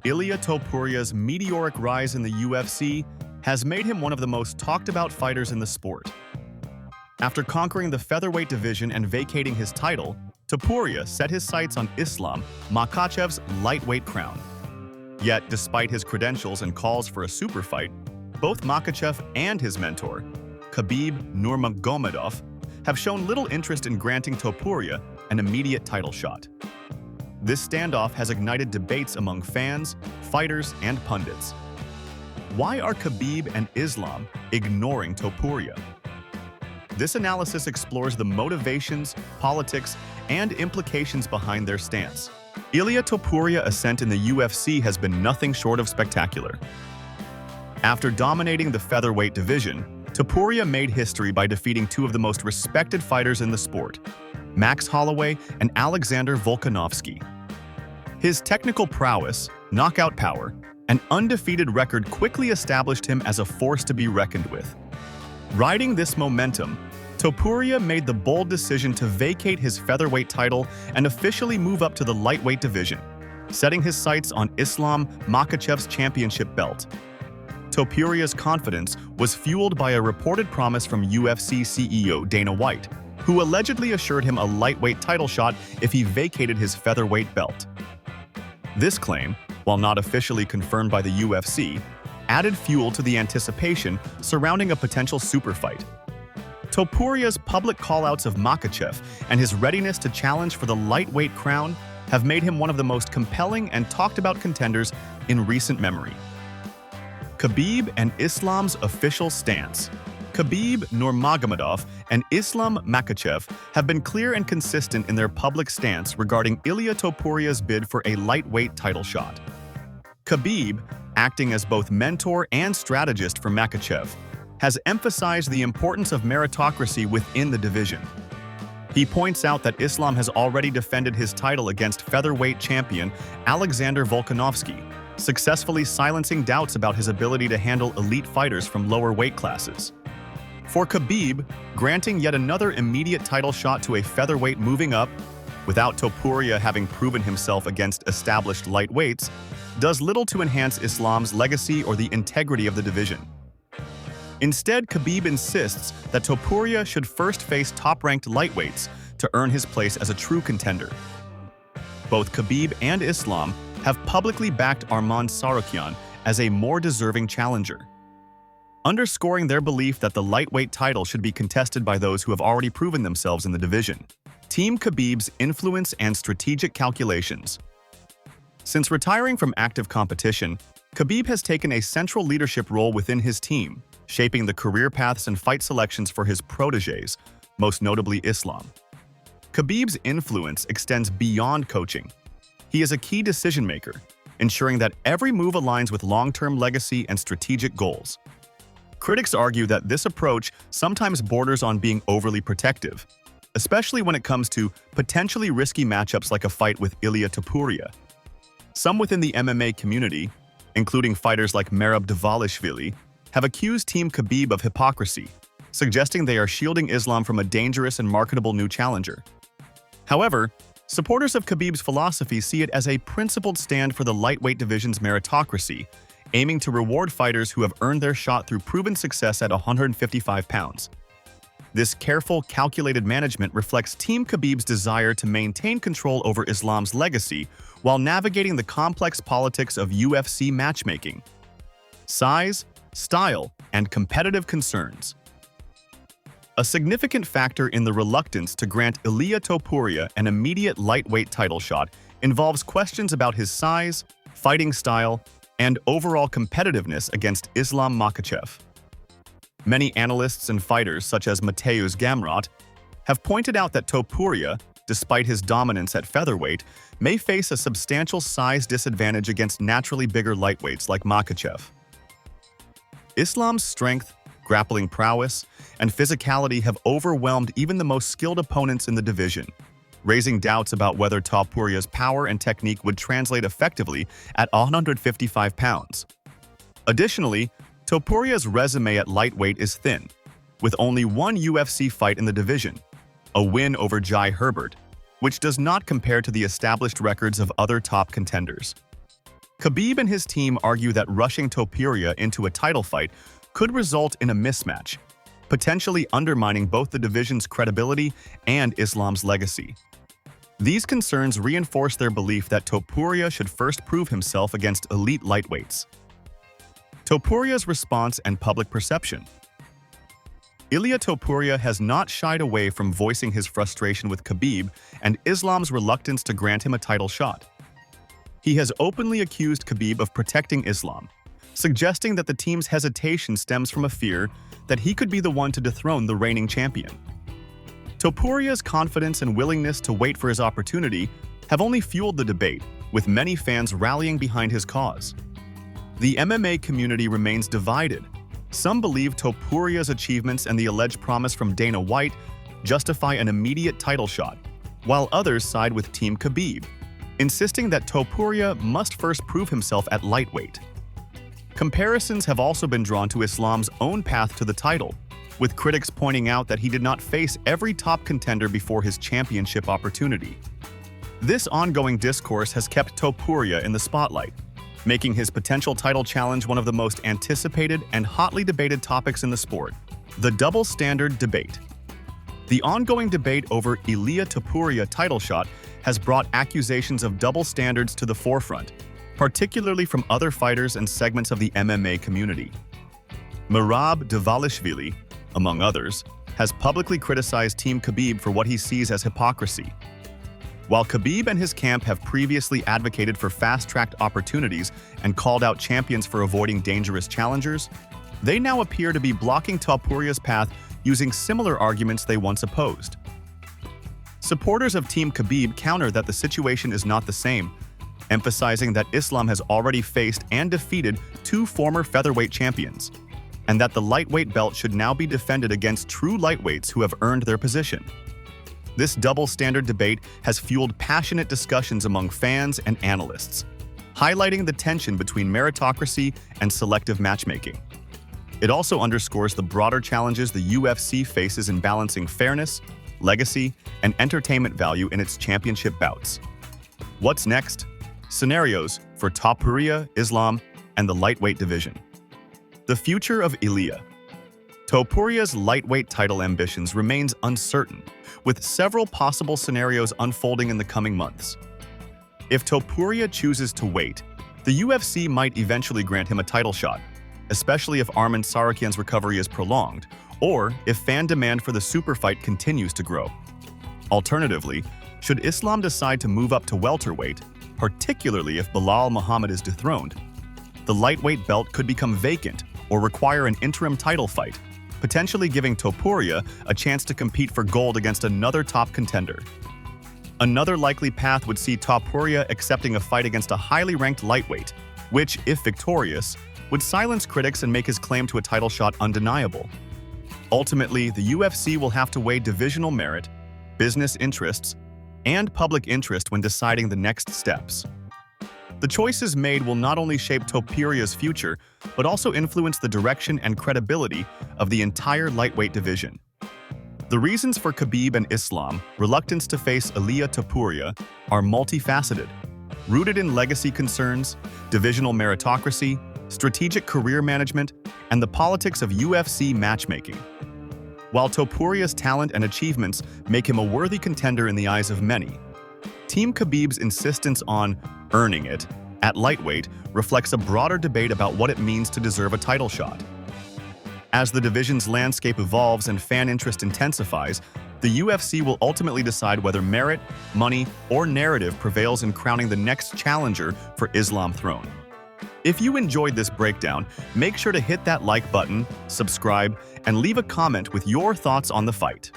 Ilia Topuria's meteoric rise in the UFC has made him one of the most talked-about fighters in the sport. After conquering the featherweight division and vacating his title, Topuria set his sights on Islam Makhachev's lightweight crown. Yet, despite his credentials and calls for a super fight, both Makhachev and his mentor, Khabib Nurmagomedov, have shown little interest in granting Topuria an immediate title shot. This standoff has ignited debates among fans, fighters, and pundits. Why are Khabib and Islam ignoring Topuria? This analysis explores the motivations, politics, and implications behind their stance. Ilia Topuria's ascent in the UFC has been nothing short of spectacular. After dominating the featherweight division, Topuria made history by defeating two of the most respected fighters in the sport, Max Holloway and Alexander Volkanovski. His technical prowess, knockout power, and undefeated record quickly established him as a force to be reckoned with. Riding this momentum, Topuria made the bold decision to vacate his featherweight title and officially move up to the lightweight division, setting his sights on Islam Makhachev's championship belt. Topuria's confidence was fueled by a reported promise from UFC CEO Dana White, who allegedly assured him a lightweight title shot if he vacated his featherweight belt. This claim, while not officially confirmed by the UFC, added fuel to the anticipation surrounding a potential super fight. Topuria's public callouts of Makhachev and his readiness to challenge for the lightweight crown have made him one of the most compelling and talked-about contenders in recent memory. Khabib and Islam's official stance. Khabib Nurmagomedov and Islam Makhachev have been clear and consistent in their public stance regarding Ilia Topuria's bid for a lightweight title shot. Khabib, acting as both mentor and strategist for Makhachev, has emphasized the importance of meritocracy within the division. He points out that Islam has already defended his title against featherweight champion Alexander Volkanovski, successfully silencing doubts about his ability to handle elite fighters from lower weight classes. For Khabib, granting yet another immediate title shot to a featherweight moving up, without Topuria having proven himself against established lightweights, does little to enhance Islam's legacy or the integrity of the division. Instead, Khabib insists that Topuria should first face top-ranked lightweights to earn his place as a true contender. Both Khabib and Islam have publicly backed Arman Tsarukyan as a more deserving challenger, underscoring their belief that the lightweight title should be contested by those who have already proven themselves in the division. Team Khabib's influence and strategic calculations. Since retiring from active competition, Khabib has taken a central leadership role within his team, shaping the career paths and fight selections for his protégés, most notably Islam. Khabib's influence extends beyond coaching. He is a key decision-maker, ensuring that every move aligns with long-term legacy and strategic goals. Critics argue that this approach sometimes borders on being overly protective, especially when it comes to potentially risky matchups like a fight with Ilia Topuria. Some within the MMA community, including fighters like Merab Dvalishvili, have accused Team Khabib of hypocrisy, suggesting they are shielding Islam from a dangerous and marketable new challenger. However, supporters of Khabib's philosophy see it as a principled stand for the lightweight division's meritocracy, aiming to reward fighters who have earned their shot through proven success at 155 pounds. This careful, calculated management reflects Team Khabib's desire to maintain control over Islam's legacy while navigating the complex politics of UFC matchmaking. Size, style, and competitive concerns. A significant factor in the reluctance to grant Ilia Topuria an immediate lightweight title shot involves questions about his size, fighting style, and overall competitiveness against Islam Makhachev. Many analysts and fighters, such as Mateusz Gamrot, have pointed out that Topuria, despite his dominance at featherweight, may face a substantial size disadvantage against naturally bigger lightweights like Makhachev. Islam's strength, grappling prowess, and physicality have overwhelmed even the most skilled opponents in the division, raising doubts about whether Topuria's power and technique would translate effectively at 155 pounds. Additionally, Topuria's resume at lightweight is thin, with only one UFC fight in the division, a win over Jai Herbert, which does not compare to the established records of other top contenders. Khabib and his team argue that rushing Topuria into a title fight could result in a mismatch, potentially undermining both the division's credibility and Islam's legacy. These concerns reinforce their belief that Topuria should first prove himself against elite lightweights. Topuria's response and public perception. Ilia Topuria has not shied away from voicing his frustration with Khabib and Islam's reluctance to grant him a title shot. He has openly accused Khabib of protecting Islam, suggesting that the team's hesitation stems from a fear that he could be the one to dethrone the reigning champion. Topuria's confidence and willingness to wait for his opportunity have only fueled the debate, with many fans rallying behind his cause. The MMA community remains divided. Some believe Topuria's achievements and the alleged promise from Dana White justify an immediate title shot, while others side with Team Khabib, insisting that Topuria must first prove himself at lightweight. Comparisons have also been drawn to Islam's own path to the title, with critics pointing out that he did not face every top contender before his championship opportunity. This ongoing discourse has kept Topuria in the spotlight, making his potential title challenge one of the most anticipated and hotly debated topics in the sport. The double standard debate. The ongoing debate over Ilia Topuria title shot has brought accusations of double standards to the forefront, particularly from other fighters and segments of the MMA community. Merab Dvalishvili, among others, has publicly criticized Team Khabib for what he sees as hypocrisy. While Khabib and his camp have previously advocated for fast-tracked opportunities and called out champions for avoiding dangerous challengers, they now appear to be blocking Topuria's path using similar arguments they once opposed. Supporters of Team Khabib counter that the situation is not the same, emphasizing that Islam has already faced and defeated two former featherweight champions, and that the lightweight belt should now be defended against true lightweights who have earned their position. This double-standard debate has fueled passionate discussions among fans and analysts, highlighting the tension between meritocracy and selective matchmaking. It also underscores the broader challenges the UFC faces in balancing fairness, legacy, and entertainment value in its championship bouts. What's next? Scenarios for Topuria, Islam, and the lightweight division. The future of Ilia. Topuria's lightweight title ambitions remains uncertain, with several possible scenarios unfolding in the coming months. If Topuria chooses to wait, the UFC might eventually grant him a title shot, especially if Arman Tsarukyan's recovery is prolonged, or if fan demand for the super fight continues to grow. Alternatively, should Islam decide to move up to welterweight, particularly if Belal Muhammad is dethroned, the lightweight belt could become vacant or require an interim title fight, potentially giving Topuria a chance to compete for gold against another top contender. Another likely path would see Topuria accepting a fight against a highly ranked lightweight, which, if victorious, would silence critics and make his claim to a title shot undeniable. Ultimately, the UFC will have to weigh divisional merit, business interests, and public interest when deciding the next steps. The choices made will not only shape Topuria's future, but also influence the direction and credibility of the entire lightweight division. The reasons for Khabib and Islam's reluctance to face Ilia Topuria are multifaceted, rooted in legacy concerns, divisional meritocracy, strategic career management, and the politics of UFC matchmaking. While Topuria's talent and achievements make him a worthy contender in the eyes of many, Team Khabib's insistence on earning it at lightweight reflects a broader debate about what it means to deserve a title shot. As the division's landscape evolves and fan interest intensifies, the UFC will ultimately decide whether merit, money, or narrative prevails in crowning the next challenger for Islam throne. If you enjoyed this breakdown, make sure to hit that like button, subscribe, and leave a comment with your thoughts on the fight.